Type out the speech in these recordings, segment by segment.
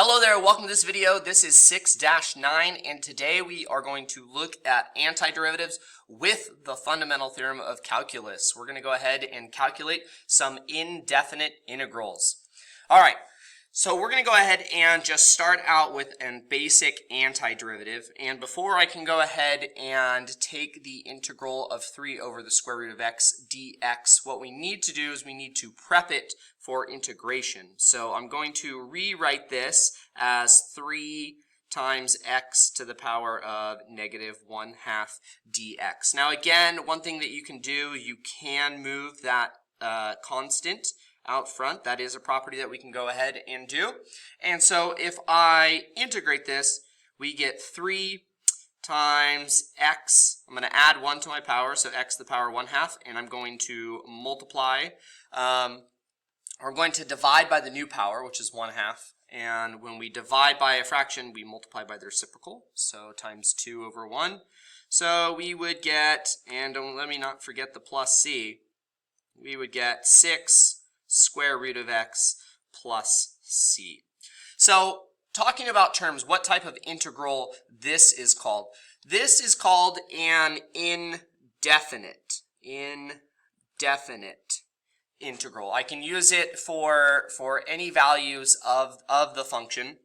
Hello there, welcome to this video. This is 6-9 and today we are going to look at antiderivatives with the fundamental theorem of calculus. We're going to go ahead and calculate some indefinite integrals. Alright, so we're going to go ahead and just start out with a basic antiderivative, and before I can go ahead and take the integral of 3 over the square root of x dx, what we need to do is we need to prep it for integration. So I'm going to rewrite this as 3 times x to the power of negative 1/2 dx. Now again, one thing that you can do, you can move that constant out front. That is a property that we can go ahead and do. And so if I integrate this, we get 3 times x. I'm going to add 1 to my power, so x to the power 1/2, and I'm going to multiply. We're going to divide by the new power, which is 1/2. And when we divide by a fraction, we multiply by the reciprocal, so times 2 over 1. So we would get, and don't let me not forget the plus c, we would get 6 square root of x plus c. So talking about terms, what type of integral this is called? This is called an indefinite integral. I can use it for any values of the function,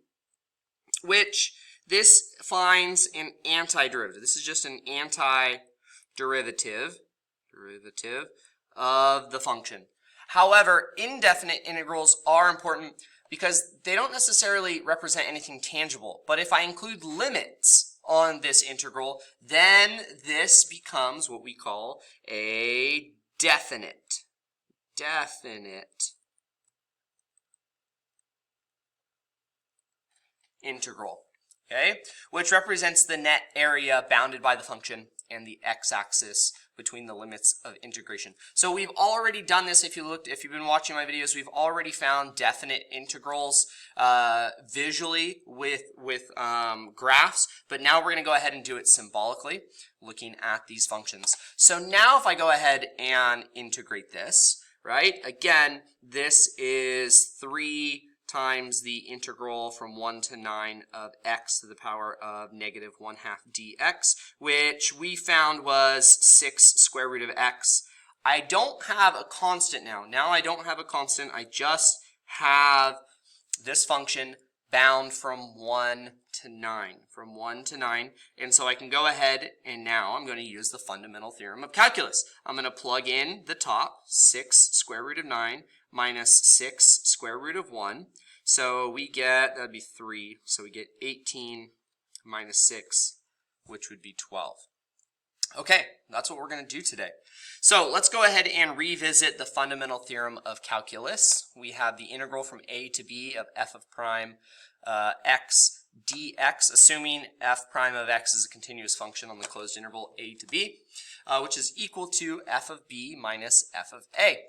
which this finds an antiderivative. This is just an antiderivative of the function. However, indefinite integrals are important because they don't necessarily represent anything tangible. But if I include limits on this integral, then this becomes what we call a definite integral, okay, which represents the net area bounded by the function and the x-axis between the limits of integration. So we've already done this. If you've been watching my videos, we've already found definite integrals visually with graphs, but now we're going to go ahead and do it symbolically, looking at these functions. So now if I go ahead and integrate this, right, again, this is 3 times the integral from 1 to 9 of x to the power of negative 1/2 dx, which we found was 6 square root of x. I don't have a constant now. Now I don't have a constant. I just have this function bound from 1 to 9. From 1 to 9. And so I can go ahead and now I'm going to use the fundamental theorem of calculus. I'm going to plug in the top, 6 square root of 9 minus 6 square root of 1. So we get, that'd be 3. So we get 18 minus 6, which would be 12. Okay, that's what we're going to do today. So let's go ahead and revisit the fundamental theorem of calculus. We have the integral from a to b of f of prime x dx, assuming f prime of x is a continuous function on the closed interval a to b, which is equal to f of b minus f of a.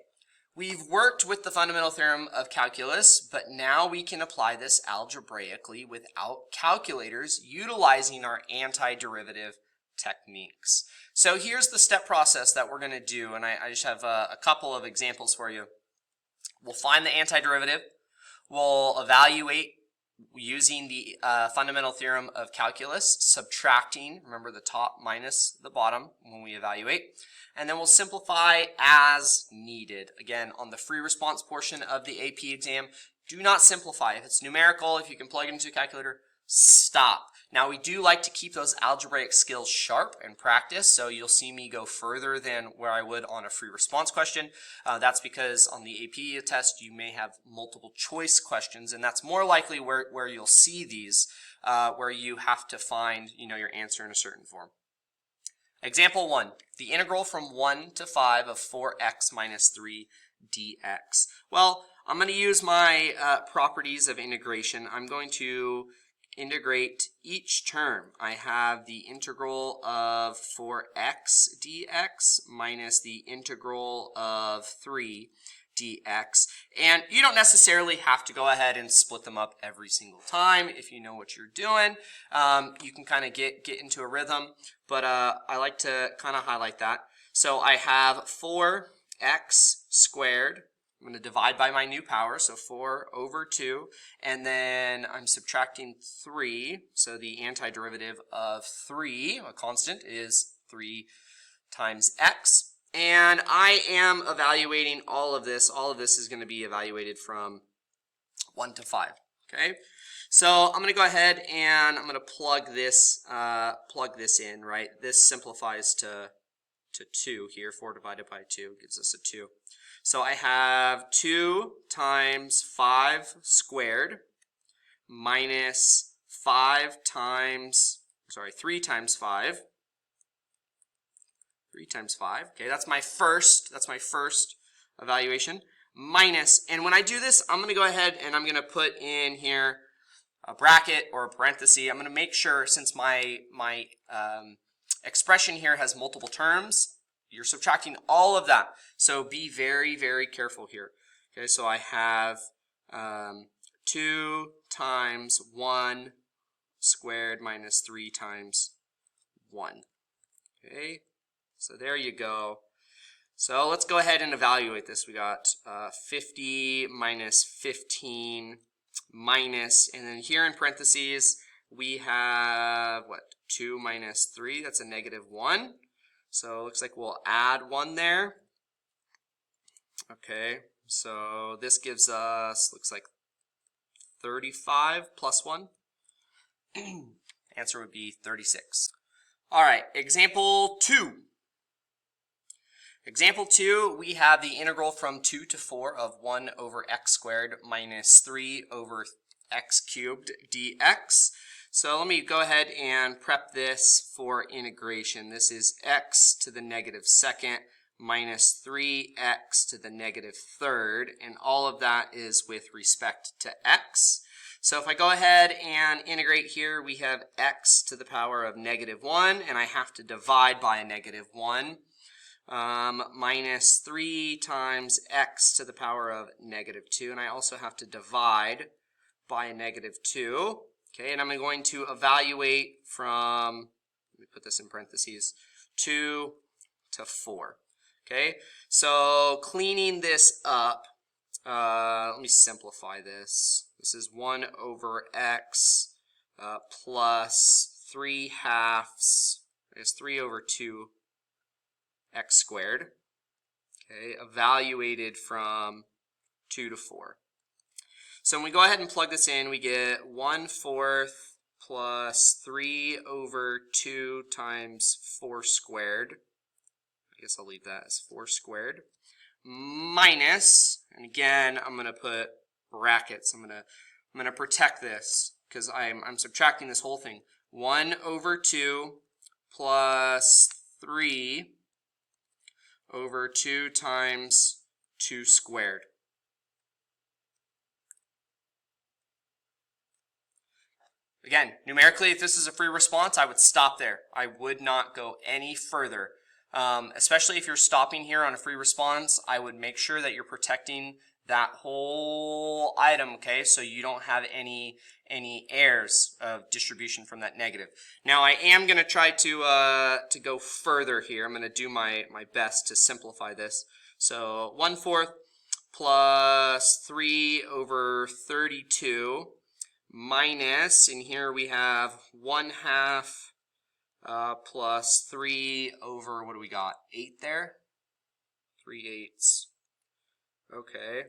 We've worked with the fundamental theorem of calculus, but now we can apply this algebraically without calculators, utilizing our antiderivative techniques. So here's the step process that we're going to do, and I just have a couple of examples for you. We'll find the antiderivative. We'll evaluate using the fundamental theorem of calculus, subtracting, remember, the top minus the bottom when we evaluate. And then we'll simplify as needed. Again, on the free response portion of the AP exam, do not simplify. If it's numerical, if you can plug it into a calculator, stop. Now, we do like to keep those algebraic skills sharp and practice, so you'll see me go further than where I would on a free response question. That's because on the AP test, you may have multiple choice questions, and that's more likely where you'll see these, where you have to find, your answer in a certain form. Example 1, the integral from 1 to 5 of 4x minus 3 dx. Well, I'm going to use my properties of integration. I'm going to integrate each term. I have the integral of 4x dx minus the integral of 3 dx. And you don't necessarily have to go ahead and split them up every single time if you know what you're doing. You can kind of get into a rhythm, but I like to kind of highlight that. So I have 4x squared I'm going to divide by my new power, so 4 over 2, and then I'm subtracting 3, so the antiderivative of 3, a constant, is 3 times x. And I am evaluating all of this. All of this is going to be evaluated from 1 to 5. Okay, so I'm going to go ahead and I'm going to plug this in. Right, this simplifies to 2 here. 4 divided by 2 gives us a 2. So I have 2 times 5 squared minus 3 times 5. 3 times 5. Okay, that's my first evaluation. Minus, and when I do this, I'm going to go ahead and I'm going to put in here a bracket or a parenthesis. I'm going to make sure, since my expression here has multiple terms, you're subtracting all of that. So be very, very careful here. Okay, so I have 2 times 1 squared minus 3 times 1. Okay, so there you go. So let's go ahead and evaluate this. We got 50 minus 15 minus, and then here in parentheses, we have, what, 2 minus 3, that's a negative 1. So it looks like we'll add 1 there. Okay, so this gives us, looks like 35 plus 1. Answer would be 36. All right, example 2. Example 2, we have the integral from 2 to 4 of 1 over x squared minus 3 over x cubed dx. So let me go ahead and prep this for integration. This is x to the negative second minus 3x to the negative third, and all of that is with respect to x. So if I go ahead and integrate here, we have x to the power of negative 1, and I have to divide by a negative 1. Minus 3 times x to the power of negative 2, and I also have to divide by a negative 2. Okay, and I'm going to evaluate from, let me put this in parentheses, 2 to 4. Okay, so cleaning this up, let me simplify this. This is 1 over x plus 3 halves, I guess 3 over 2 x squared, okay, evaluated from 2 to 4. So when we go ahead and plug this in, we get 1/4 plus 3 over 2 times 4 squared. I guess I'll leave that as 4 squared. Minus, and again, I'm going to put brackets. I'm going to protect this because I'm subtracting this whole thing. 1 over 2 plus 3 over 2 times 2 squared. Again, numerically, if this is a free response, I would stop there. I would not go any further. Especially if you're stopping here on a free response, I would make sure that you're protecting that whole item, okay, so you don't have any errors of distribution from that negative. Now I am going to try to go further here. I'm going to do my best to simplify this. So 1/4 plus 3 over 32 minus, and here we have 1/2 plus 3 over, what do we got, 8 there? 3/8. Okay.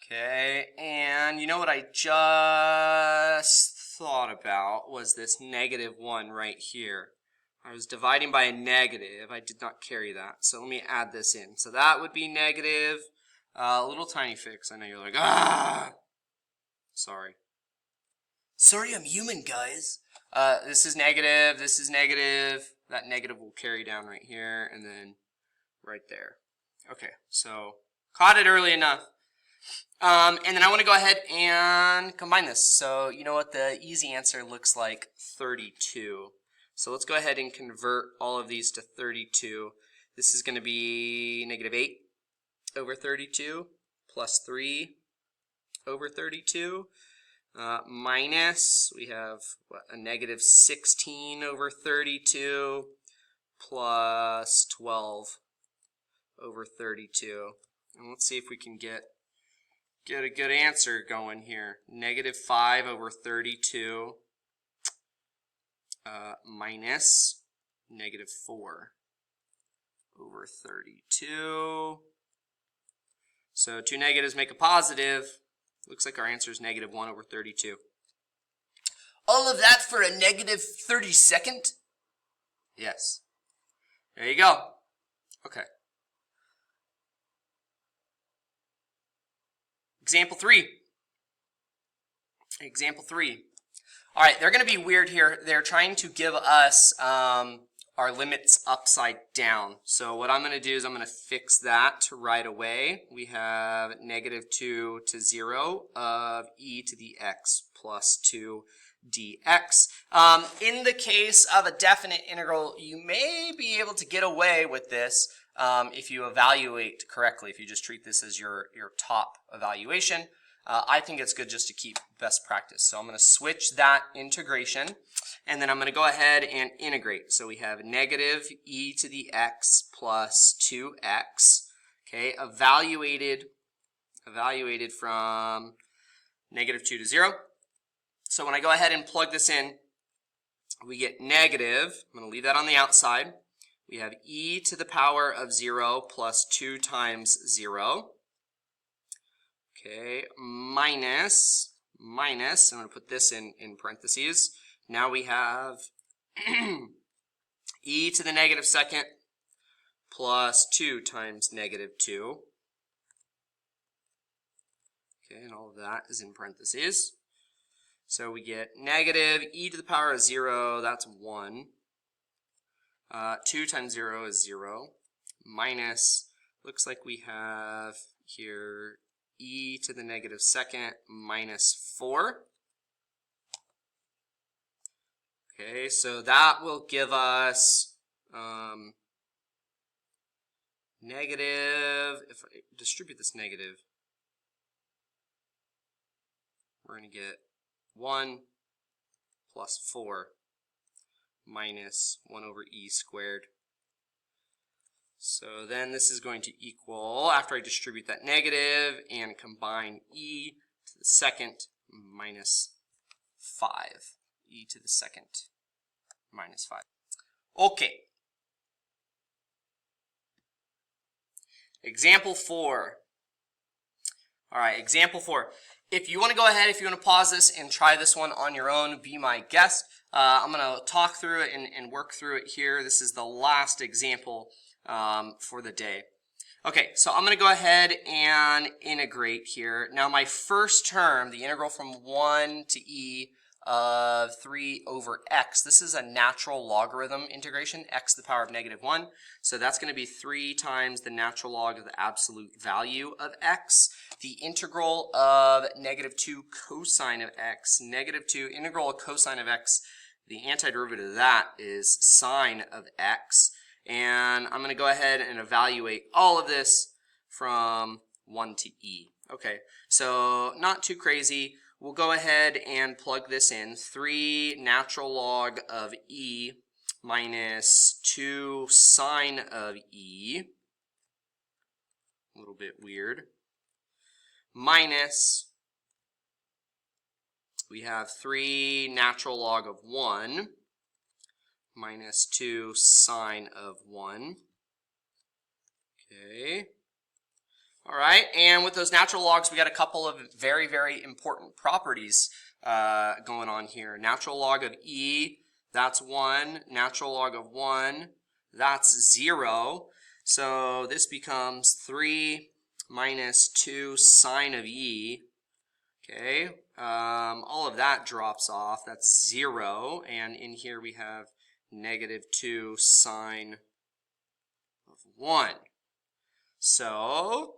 Okay, and you know what I just thought about was this negative 1 right here. I was dividing by a negative. I did not carry that. So let me add this in. So that would be negative. A little tiny fix. I know you're like, ah! Sorry. Sorry, I'm human, guys. This is negative. This is negative. That negative will carry down right here and then right there. Okay, so caught it early enough. And then I want to go ahead and combine this. So you know what the easy answer looks like? 32. So let's go ahead and convert all of these to 32. This is going to be negative 8 over 32 plus 3 over 32 minus, we have what, a negative 16 over 32 plus 12 over 32. And let's see if we can get a good answer going here. Negative 5 over 32 minus negative 4 over 32. So two negatives make a positive. Looks like our answer is negative 1 over 32. All of that for a negative 32nd? Yes. There you go. Okay. Example 3. Example 3. All right, they're going to be weird here. They're trying to give us our limits upside down. So what I'm going to do is I'm going to fix that right away. We have negative 2 to 0 of e to the x plus 2 dx. In the case of a definite integral, you may be able to get away with this if you evaluate correctly, if you just treat this as your top evaluation. I think it's good just to keep best practice. So I'm going to switch that integration, and then I'm going to go ahead and integrate. So we have negative e to the x plus 2x, okay, evaluated from negative 2 to 0. So when I go ahead and plug this in, we get negative, I'm going to leave that on the outside. We have e to the power of 0 plus 2 times 0. Okay, minus, I'm going to put this in parentheses. Now we have e to the negative second plus 2 times negative 2. Okay, and all of that is in parentheses. So we get negative e to the power of 0, that's 1. 2 times 0 is 0. Minus, looks like we have here e to the negative second minus 4. Okay, so that will give us negative, if I distribute this negative, we're going to get 1 plus 4 minus 1 over e squared. So then this is going to equal, after I distribute that negative and combine e to the second minus 5. E to the second minus 5. Okay. Example 4. All right, example 4. If you want to go ahead, if you want to pause this and try this one on your own, be my guest. I'm going to talk through it and work through it here. This is the last example for the day. Okay, so I'm going to go ahead and integrate here. Now my first term, the integral from 1 to e of 3 over x, this is a natural logarithm integration, x to the power of negative 1. So that's going to be 3 times the natural log of the absolute value of x. The integral of negative 2 cosine of x, negative 2 integral of cosine of x, the antiderivative of that is sine of x. And I'm going to go ahead and evaluate all of this from 1 to e. Okay, so not too crazy. We'll go ahead and plug this in. 3 natural log of e minus 2 sine of e. A little bit weird. Minus, we have 3 natural log of 1 minus 2 sine of 1. Okay. All right, and with those natural logs, we got a couple of very, very important properties going on here. Natural log of e, that's 1. Natural log of 1, that's 0. So this becomes 3 minus 2 sine of e. Okay, all of that drops off. That's 0. And in here we have negative 2 sine of 1. So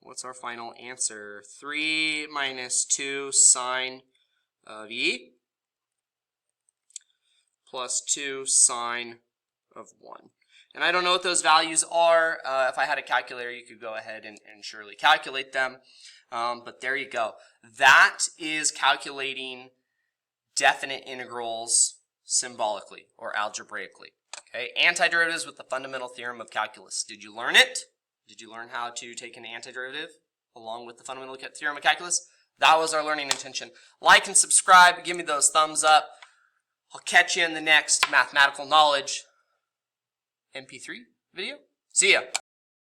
what's our final answer? 3 minus 2 sine of e plus 2 sine of 1. And I don't know what those values are. If I had a calculator, you could go ahead and surely calculate them. But there you go. That is calculating definite integrals symbolically or algebraically. Okay, antiderivatives with the fundamental theorem of calculus. Did you learn it? Did you learn how to take an antiderivative along with the fundamental theorem of calculus? That was our learning intention. Like and subscribe. Give me those thumbs up. I'll catch you in the next mathematical knowledge MP3 video. See ya.